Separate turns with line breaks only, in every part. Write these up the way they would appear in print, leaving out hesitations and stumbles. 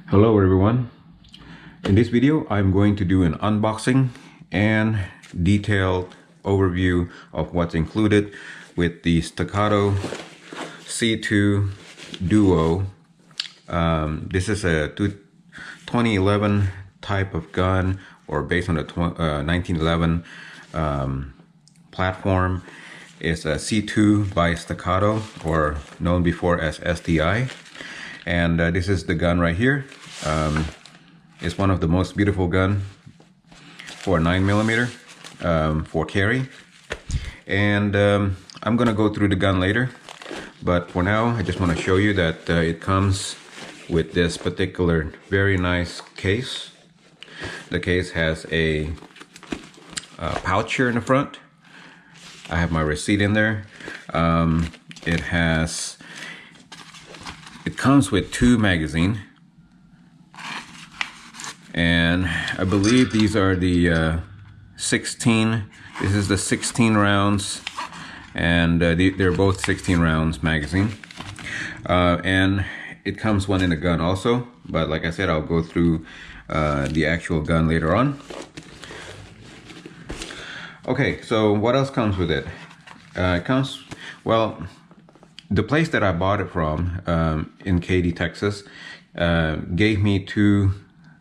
Hello everyone. In this video I'm going to do an unboxing and detailed overview of what's included with the Staccato C2 Duo. This is a 2011 type of gun, or based on the 1911 platform. It's a C2 by Staccato, or known before as STI. And this is the gun right here. It's one of the most beautiful gun for 9mm for carry. And I'm gonna go through the gun later, but for now I just want to show you that it comes with this particular very nice case. The case has a pouch here in the front. I have my receipt in there. It comes with 2 magazines, and I believe these are the 16. This is the 16 rounds, and they're both 16 rounds magazine. And it comes one in a gun also, but like I said, I'll go through the actual gun later on. Okay, so what else comes with it? The place that I bought it from in Katy, Texas, gave me 2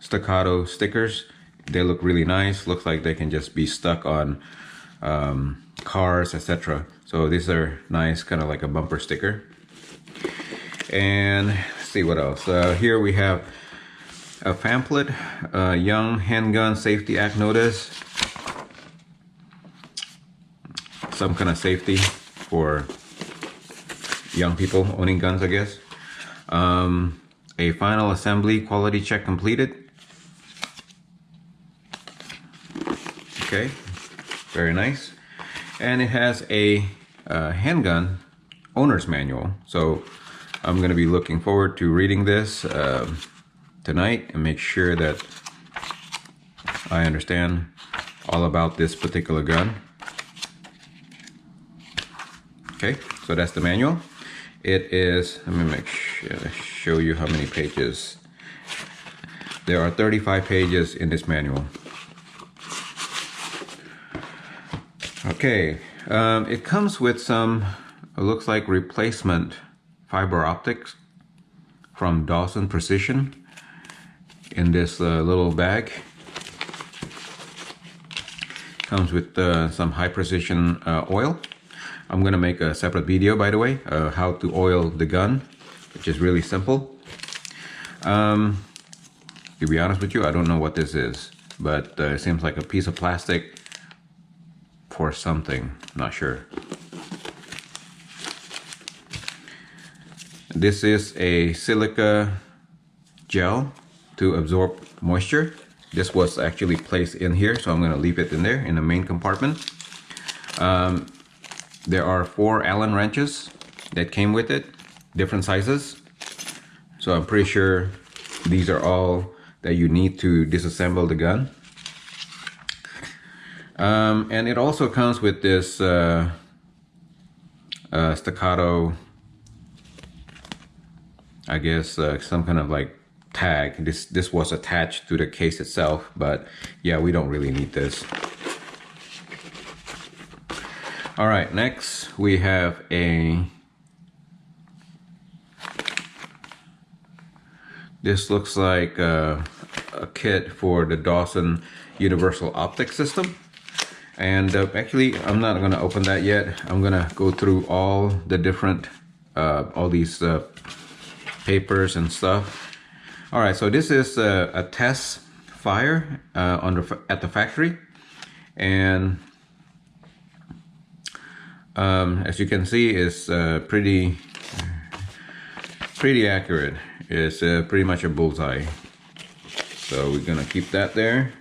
Staccato stickers. They look really nice. Looks like they can just be stuck on cars, etc. So these are nice, kind of like a bumper sticker. And let's see what else. Here we have a pamphlet, Young Handgun Safety Act Notice. Some kind of safety for young people owning guns, I guess. A final assembly quality check completed. Okay, very nice. And it has a handgun owner's manual. So I'm going to be looking forward to reading this tonight and make sure that I understand all about this particular gun. Okay, so that's the manual. It is, let me show you how many pages. There are 35 pages in this manual. Okay, it comes with some, it looks like replacement fiber optics from Dawson Precision in this little bag. Comes with some high precision oil. I'm gonna make a separate video, by the way, how to oil the gun, which is really simple. To be honest with you, I don't know what this is, but it seems like a piece of plastic for something, not sure. This is a silica gel to absorb moisture. This was actually placed in here, so I'm gonna leave it in there in the main compartment. There are 4 Allen wrenches that came with it, different sizes. So I'm pretty sure these are all that you need to disassemble the gun. And it also comes with this Staccato, I guess some kind of like tag. This was attached to the case itself, but yeah, we don't really need this. All right, next we have this looks like a kit for the Dawson Universal Optics System. And actually, I'm not gonna open that yet. I'm gonna go through all the different, all these papers and stuff. All right, so this is a test fire at the factory. And as you can see, it's pretty accurate. It's pretty much a bullseye. So we're gonna keep that there.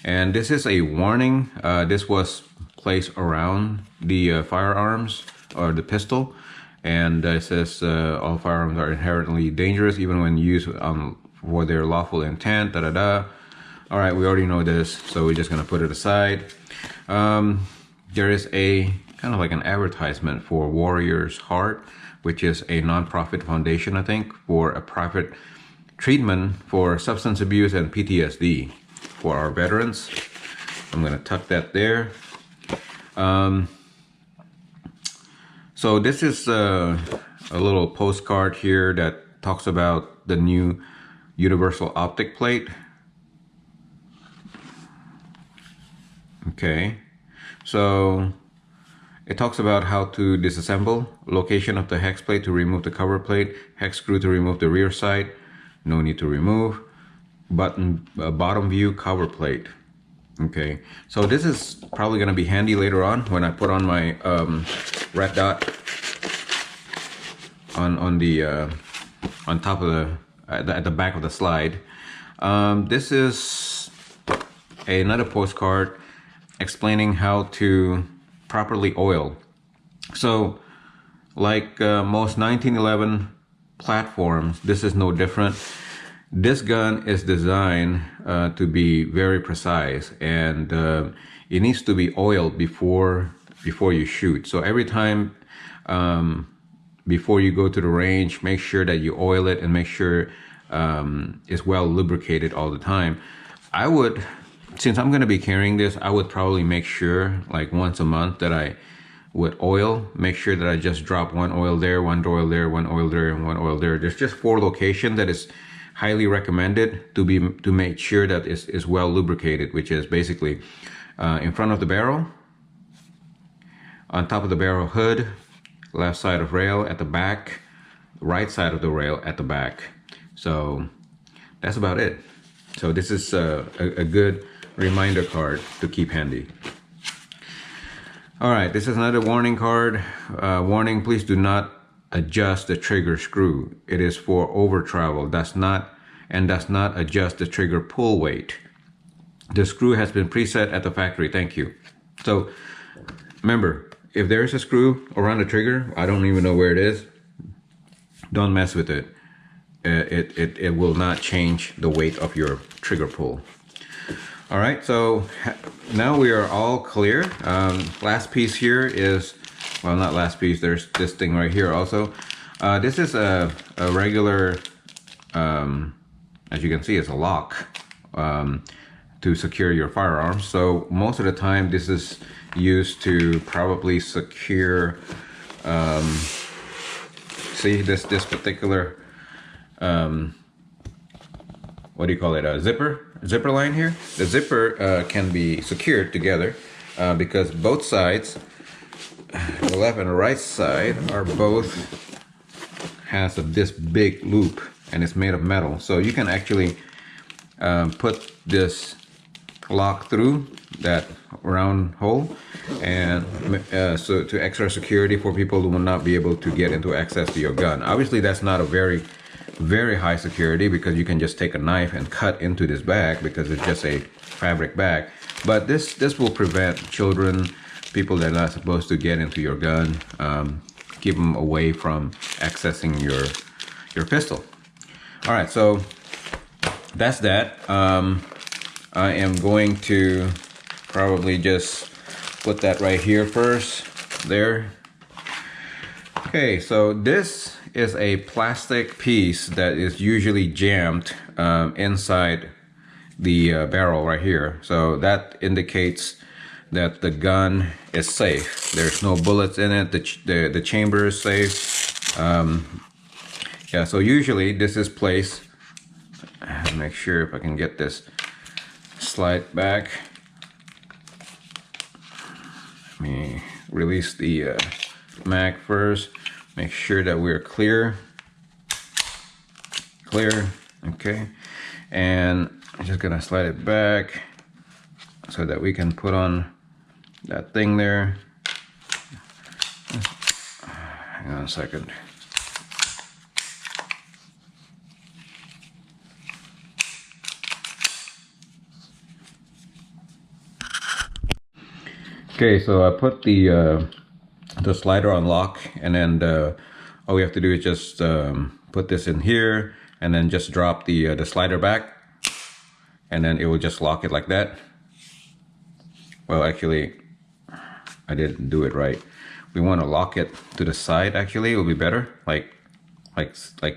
And this is a warning. This was placed around the firearms or the pistol, and it says all firearms are inherently dangerous even when used for their lawful intent. All right, we already know this, so we're just gonna put it aside. There is a kind of like an advertisement for Warrior's Heart, which is a non-profit foundation, I think, for a private treatment for substance abuse and PTSD for our veterans. I'm going to tuck that there. So this is a little postcard here that talks about the new universal optic plate. Okay, so it talks about how to disassemble, location of the hex plate to remove the cover plate, hex screw to remove the rear side, no need to remove, bottom view cover plate. Okay, so this is probably going to be handy later on when I put on my red dot on top of the at the back of the slide. This is another postcard explaining how to properly oil. So like most 1911 platforms, this is no different. This gun is designed to be very precise, and it needs to be oiled before you shoot. So every time before you go to the range, make sure that you oil it and make sure it's well lubricated all the time. I would, since I'm going to be carrying this, I would probably make sure like once a month that I would oil, make sure that I just drop one oil there, one oil there, one oil there, and one oil there. There's just 4 locations that is highly recommended to make sure that it's well lubricated, which is basically in front of the barrel, on top of the barrel hood, left side of rail at the back, right side of the rail at the back. So that's about it. So this is a good reminder card to keep handy. All right, this is another warning card. Warning, please do not adjust the trigger screw. It is for over travel, does not adjust the trigger pull weight. The screw has been preset at the factory. Thank you. So remember, if there's a screw around the trigger, I don't even know where it is, don't mess with it. It will not change the weight of your trigger pull. All right, so now we are all clear. Last piece here is, well, not last piece, there's this thing right here also. This is a regular, as you can see, it's a lock to secure your firearms. So most of the time this is used to probably secure, see this particular, what do you call it, a zipper line here. The zipper can be secured together because both sides, the left and the right side, are both has this big loop, and it's made of metal. So you can actually put this lock through that round hole, and so to extra security for people who will not be able to get into access to your gun. Obviously that's not a very high security, because you can just take a knife and cut into this bag because it's just a fabric bag. But this will prevent children, people that are not supposed to get into your gun, keep them away from accessing your pistol. All right, so that's that. I am going to probably just put that right here first, there. Okay, so this is a plastic piece that is usually jammed inside the barrel right here. So that indicates that the gun is safe. There's no bullets in it. The chamber is safe. Yeah, so usually this is placed, make sure if I can get this slide back. Let me release the mag first. Make sure that we're clear. Okay. And I'm just gonna slide it back so that we can put on that thing there. Hang on a second. Okay, so I put the slider on lock, and then all we have to do is just put this in here, and then just drop the slider back, and then it will just lock it like that. Well, actually, I didn't do it right. We want to lock it to the side. Actually, it will be better, like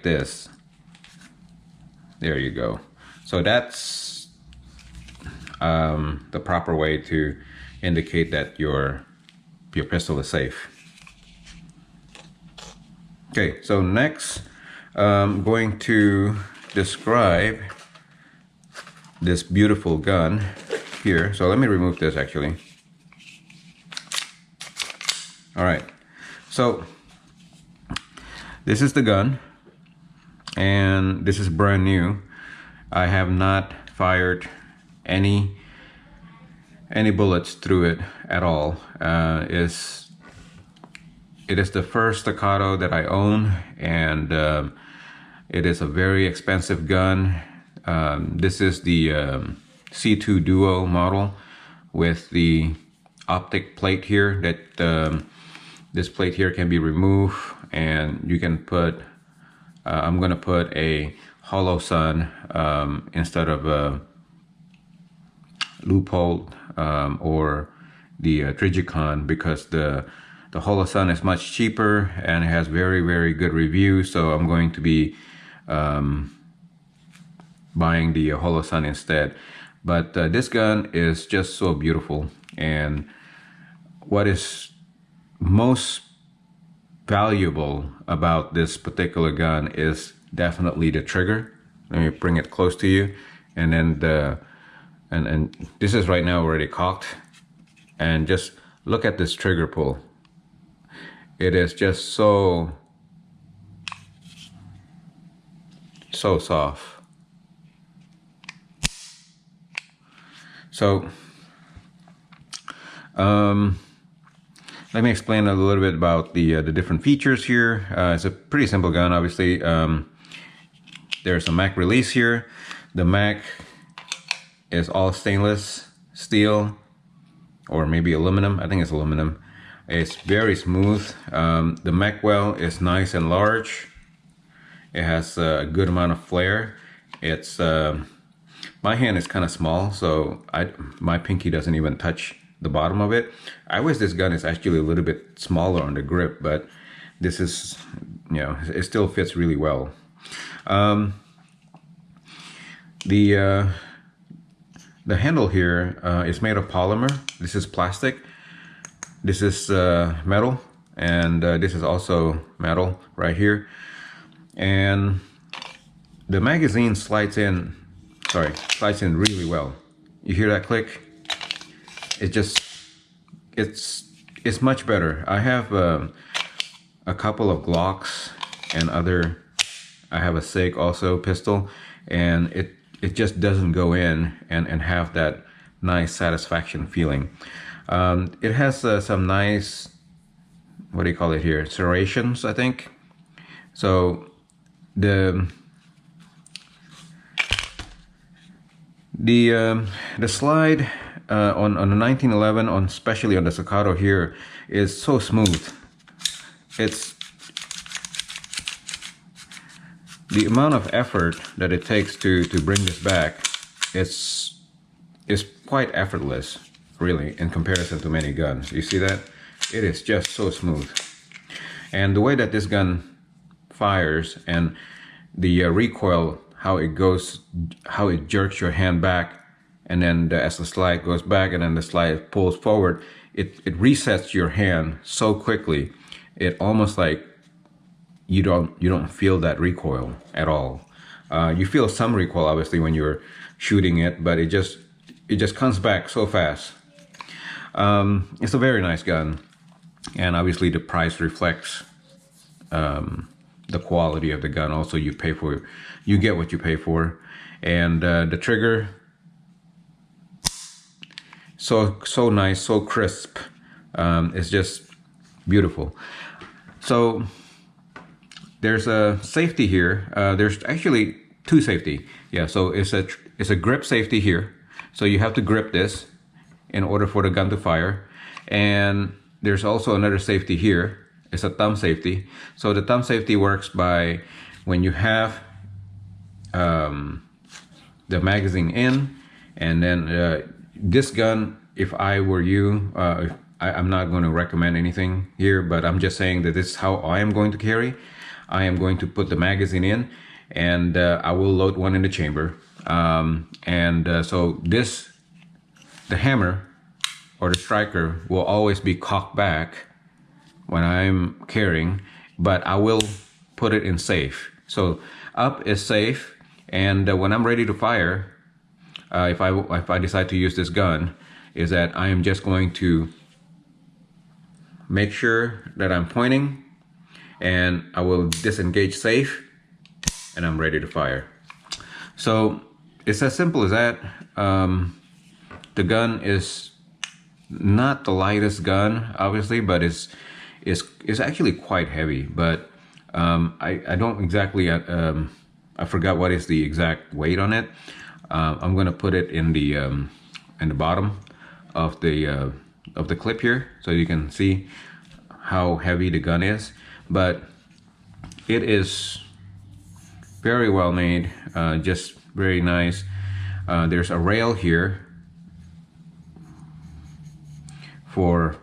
this. There you go. So that's the proper way to indicate that your pistol is safe. Okay, so next I'm going to describe this beautiful gun here. So let me remove this actually. All right, so this is the gun, and this is brand new. I have not fired any bullets through it at all. It is the first Staccato that I own, and it is a very expensive gun. This is the C2 Duo model with the optic plate here. That this plate here can be removed, and you can put. I'm gonna put a Holosun instead of a Leupold or the Trijicon, because the Holosun is much cheaper and it has very good reviews. So I'm going to be buying the Holosun instead. But this gun is just so beautiful, and what is most valuable about this particular gun is definitely the trigger. Let me bring it close to you, and then and this is right now already cocked, and just look at this trigger pull. It is just so soft. So let me explain a little bit about the different features here. It's a pretty simple gun, obviously. There's a mag release here. The mag is all stainless steel, or maybe aluminum. I think it's aluminum. It's very smooth. The mag well is nice and large. It has a good amount of flare. It's my hand is kind of small, so my pinky doesn't even touch the bottom of it. I wish this gun is actually a little bit smaller on the grip, but this is, you know, it still fits really well. The handle here is made of polymer. This is plastic. This is metal, and this is also metal right here. And the magazine slides in really well. You hear that click? It's much better. I have a couple of Glocks and I have a SIG also pistol, and it just doesn't go in and have that nice satisfaction feeling. It has some nice, what do you call it here, serrations, I think. So the slide on the 1911, especially on the Staccato here, is so smooth. It's the amount of effort that it takes to bring this back. Is quite effortless, really, in comparison to many guns. You see that? It is just so smooth. And the way that this gun fires, and the recoil, how it goes, how it jerks your hand back, and then as the slide goes back and then the slide pulls forward, it resets your hand so quickly. It almost like you don't feel that recoil at all. You feel some recoil obviously when you're shooting it, but it just comes back so fast. It's a very nice gun, and obviously the price reflects the quality of the gun. Also, you get what you pay for, and the trigger, so nice, so crisp. It's just beautiful. So there's a safety here. There's actually two safety. Yeah, so it's a grip safety here. So you have to grip this in order for the gun to fire. And there's also another safety here. It's a thumb safety. So the thumb safety works by when you have the magazine in, and then this gun, if I were you, I'm not going to recommend anything here, but I'm just saying that this is how I am going to carry. I am going to put the magazine in, and I will load one in the chamber. So the hammer or the striker will always be cocked back when I'm carrying, but I will put it in safe. So up is safe, and when I'm ready to fire, if I decide to use this gun, is that I am just going to make sure that I'm pointing, and I will disengage safe, and I'm ready to fire. So it's as simple as that. The gun is not the lightest gun, obviously, but it's actually quite heavy. But I don't exactly I forgot what is the exact weight on it. I'm gonna put it in the bottom of the clip here, so you can see how heavy the gun is. But it is very well made, just very nice. There's a rail here for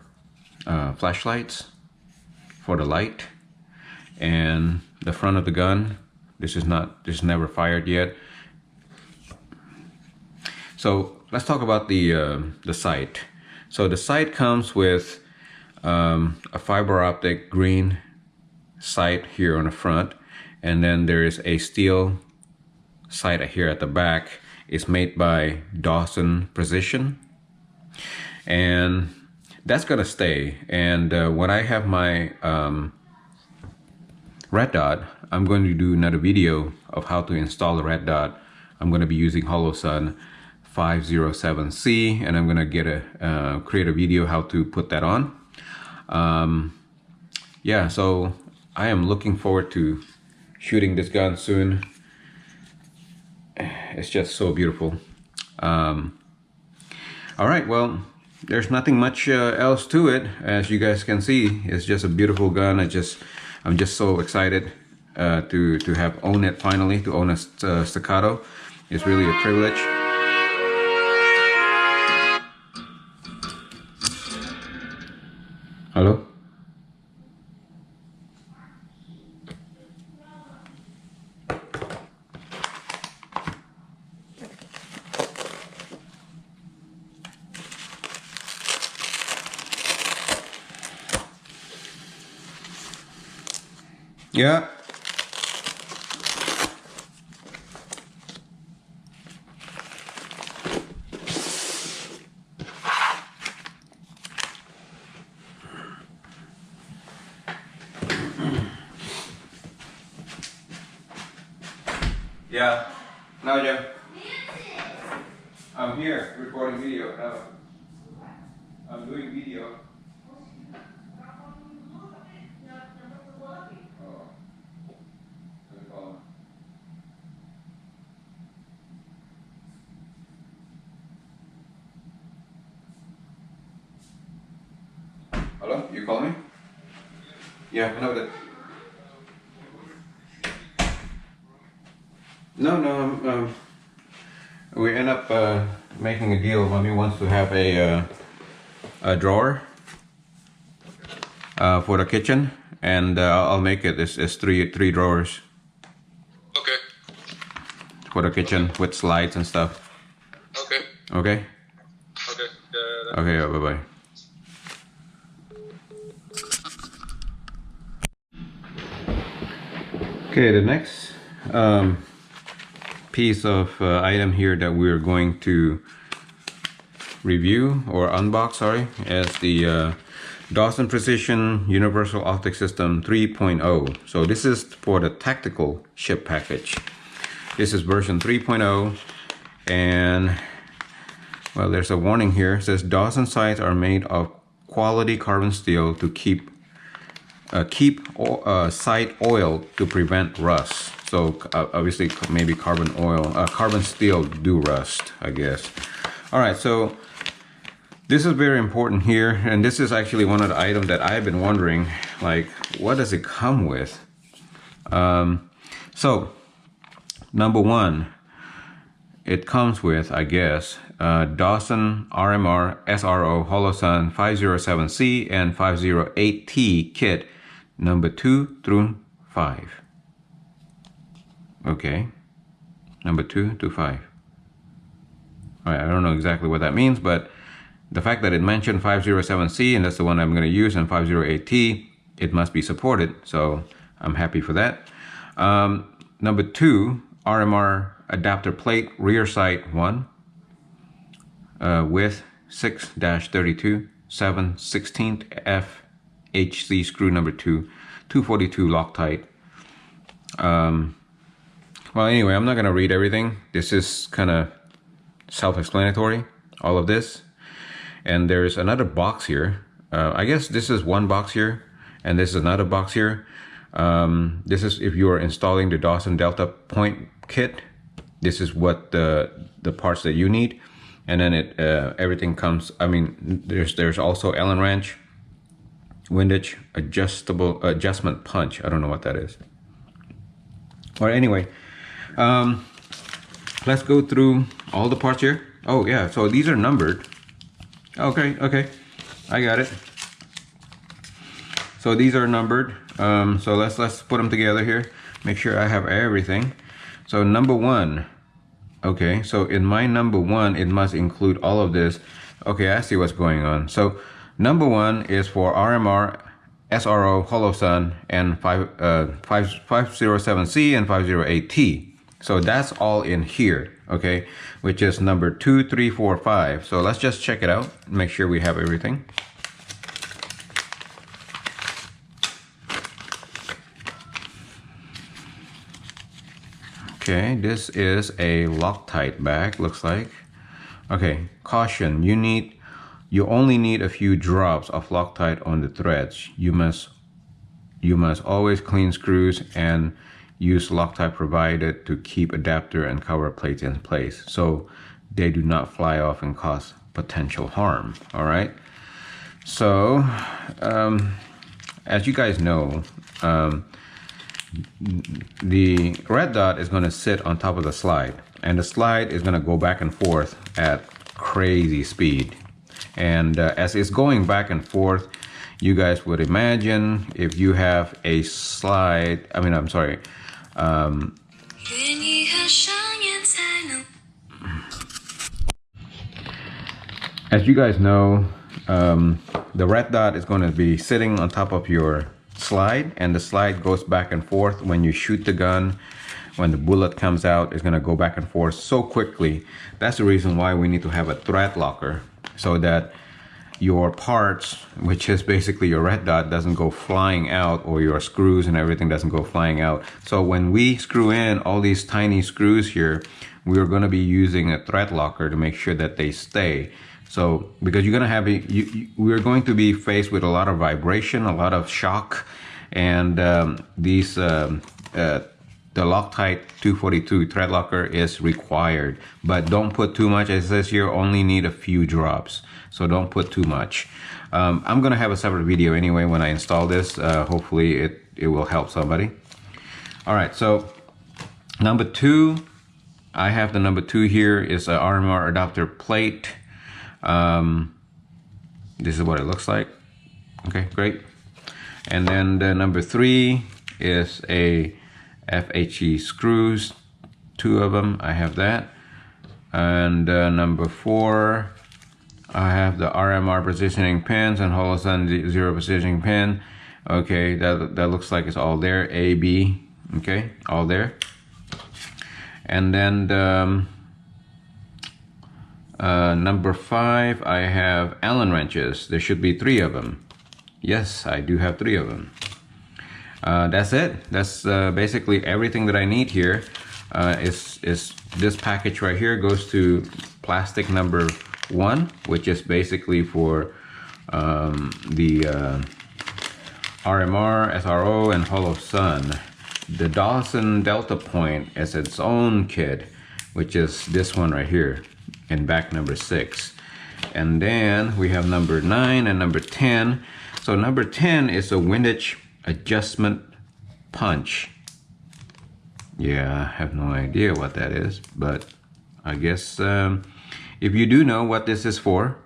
flashlights, for the light, and the front of the gun. This is never fired yet. So let's talk about the sight. So the sight comes with a fiber optic green sight here on the front, and then there is a steel sight here at the back. It's made by Dawson Precision, and that's gonna stay. And when I have my red dot, I'm going to do another video of how to install the red dot. I'm going to be using Holosun 507C, and I'm going to create a video how to put that on. Yeah, so I am looking forward to shooting this gun soon. It's just so beautiful. All right, well, there's nothing much else to it. As you guys can see, it's just a beautiful gun. I'm just so excited to have owned it finally, to own a Staccato. It's really a privilege. Hello? Yeah. Yeah. Now, Jim. I'm here recording video. Now, I'm doing video. Hello? You call me? Yeah, I know that. No, we end up making a deal. Mommy wants to have a drawer for the kitchen, and I'll make it. It's three drawers.
Okay.
For the kitchen with slides and stuff.
Okay.
Okay.
Okay.
Okay. Bye bye. Okay, the next piece of item here that we're going to review or unbox, sorry, is the Dawson Precision Universal Optic System 3.0. So this is for the tactical ship package. This is version 3.0, and well, there's a warning here. It says Dawson sights are made of quality carbon steel to keep sight oil to prevent rust. So obviously maybe carbon steel do rust, I guess. All right, so this is very important here, and this is actually one of the items that I've been wondering, like, what does it come with? So number one, it comes with, I guess, Dawson Rmr SRO Holosun 507C and 508T kit number 2 through 5. Okay, number 2 to 5. All right, I don't know exactly what that means, but the fact that it mentioned 507C, and that's the one I'm going to use, and 508T, it must be supported, so I'm happy for that. Number 2, Rmr Adapter Plate, rear sight 1, width 6-32, 7/16 F HC screw number 2, 242 Loctite. Well, anyway, I'm not going to read everything. This is kind of self-explanatory, all of this. And there's another box here. I guess this is one box here, and this is another box here. This is if you are installing the Leupold Delta Point kit. This is what the parts that you need. And then everything comes, I mean, there's also Allen wrench, Windage, adjustment punch. I don't know what that is. Well, anyway, let's go through all the parts here. Oh yeah, so these are numbered. Okay, I got it. So these are numbered. So let's put them together here. Make sure I have everything. So number 1. Okay, so in my number 1, it must include all of this. Okay, I see what's going on. So number 1 is for Rmr, SRO, Holosun, and 507C and 508T. So that's all in here, okay, which is number 2, 3, 4, 5. So let's just check it out, make sure we have everything. Okay, this is a Loctite bag, looks like. Okay, caution, you only need a few drops of Loctite on the threads. You must always clean screws and use Loctite provided to keep adapter and cover plates in place so they do not fly off and cause potential harm. All right, so as you guys know, the red dot is going to sit on top of the slide, and the slide is going to go back and forth at crazy speed. And as it's going back and forth, you guys would imagine if you have a slide, I'm sorry, as you guys know, the red dot is going to be sitting on top of your slide, and the slide goes back and forth when you shoot the gun. When the bullet comes out, it's going to go back and forth so quickly. That's the reason why we need to have a thread locker, so that your parts, which is basically your red dot, doesn't go flying out, or your screws and everything doesn't go flying out. So when we screw in all these tiny screws here, we're going to be using a thread locker to make sure that they stay. So because you're going to have we're going to be faced with a lot of vibration, a lot of shock, and the Loctite 242 thread locker is required, but don't put too much. It says here only need a few drops, so don't put too much. I'm gonna have a separate video anyway when I install this. Hopefully it will help somebody. All right, so number 2, I have the number 2 here is a Rmr Adapter Plate. This is what it looks like. Okay, great. And then the number 3 is a FHE screws, 2 of them. I have that. And number 4, I have the Rmr positioning pins and Holosun 0 positioning pin. Okay, that looks like it's all there. A, B, okay, all there. And then the, number 5, I have Allen wrenches. There should be 3 of them. Yes, I do have 3 of them. That's it. That's basically everything that I need here. Is this package right here goes to plastic number 1, which is basically for the Rmr, SRO, and Holosun. The Leupold Delta Point is its own kit, which is this one right here in back number 6. And then we have number 9 and number 10. So number 10 is a Windage adjustment punch. Yeah, I have no idea what that is, but I guess if you do know what this is for,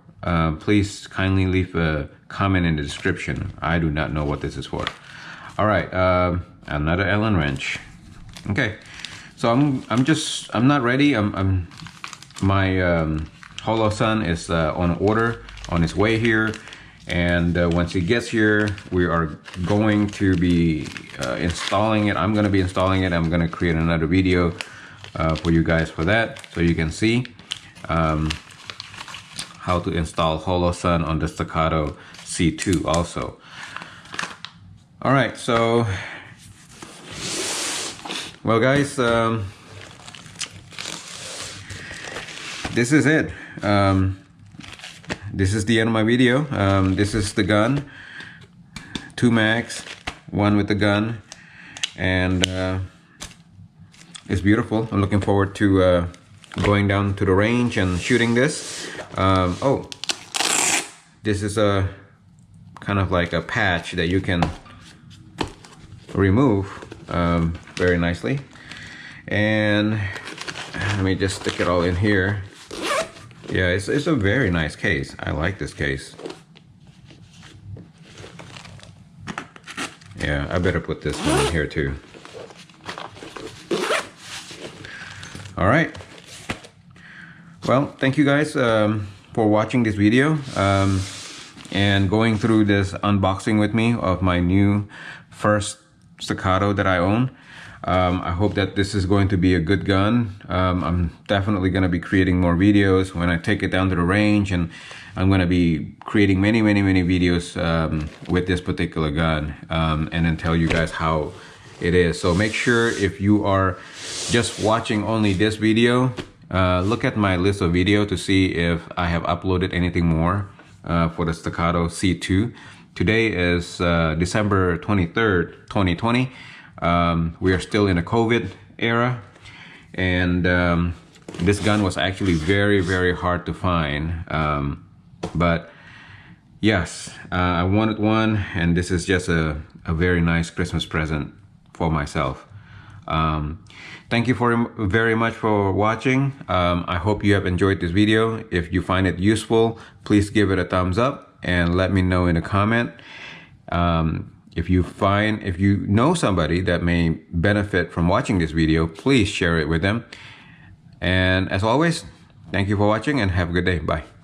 please kindly leave a comment in the description. I do not know what this is for. All right, another Allen wrench. Okay, So I'm not ready. My Holosun is on order, on its way here, and once it gets here, we are going to be installing it. I'm going to be installing it. I'm going to create another video for you guys for that, so you can see how to install Holosun on the Staccato C2 also. All right, so well guys, this is it. This is the end of my video. This is the gun, 2 mags, 1 with the gun, and it's beautiful. I'm looking forward to going down to the range and shooting this. Oh, this is a kind of like a patch that you can remove very nicely, and let me just stick it all in here. Yeah, it's a very nice case. I like this case. Yeah, I better put this one in here too. All right. Well, thank you guys for watching this video and going through this unboxing with me of my new first Staccato that I own. I hope that this is going to be a good gun. I'm definitely going to be creating more videos when I take it down to the range, and I'm going to be creating many videos with this particular gun, and then tell you guys how it is. So make sure, if you are just watching only this video, look at my list of video to see if I have uploaded anything more for the Staccato C2. Today is December 23rd, 2020. We are still in a COVID era, and this gun was actually very hard to find, but yes, I wanted one, and this is just a very nice Christmas present for myself. Thank you very much for watching. I hope you have enjoyed this video. If you find it useful, please give it a thumbs up and let me know in a comment. If you know somebody that may benefit from watching this video, please share it with them. And as always, thank you for watching and have a good day. Bye.